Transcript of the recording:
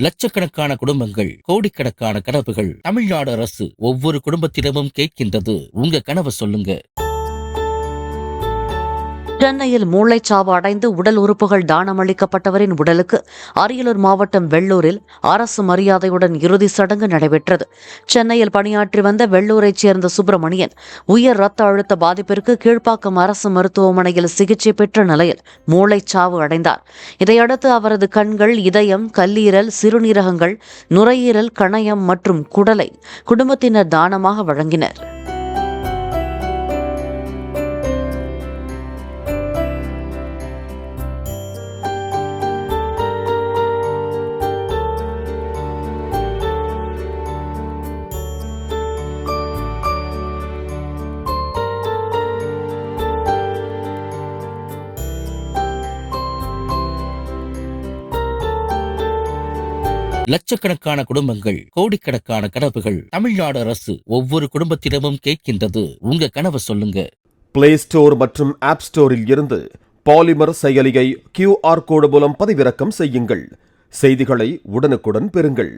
லட்சக்கணக்கான குடும்பங்கள், கோடிக்கணக்கான கனவுகள். தமிழ்நாடு அரசு ஒவ்வொரு குடும்பத்திடமும் கேட்கின்றது, உங்க கனவை சொல்லுங்க. சென்னையில் மூளைச்சாவு அடைந்து உடல் உறுப்புகள் தானமளிக்கப்பட்டவரின் உடலுக்கு அரியலூர் மாவட்டம் வெள்ளூரில் அரசு மரியாதையுடன் இறுதி சடங்கு நடைபெற்றது. சென்னையில் பணியாற்றி வந்த வெள்ளூரைச் சேர்ந்த சுப்பிரமணியன் உயர் ரத்த அழுத்த பாதிப்பிற்கு கீழ்ப்பாக்கம் அரசு மருத்துவமனையில் சிகிச்சை பெற்ற நிலையில் மூளைச்சாவு அடைந்தார். இதையடுத்து அவரது கண்கள், இதயம், கல்லீரல், சிறுநீரகங்கள், நுரையீரல், கணையம் மற்றும் குடலை குடும்பத்தினர் தானமாக வழங்கினர். லட்சக்கணக்கான குடும்பங்கள், கோடிக்கணக்கான கனவுகள். தமிழ்நாடு அரசு ஒவ்வொரு குடும்பத்திடமும் கேட்கின்றது, உங்க கனவை சொல்லுங்க. பிளே ஸ்டோர் மற்றும் ஆப் ஸ்டோரில் இருந்து பாலிமர் செயலியை QR கோடு மூலம் பதிவிறக்கம் செய்யுங்கள். செய்திகளை உடனுக்குடன் பெறுங்கள்.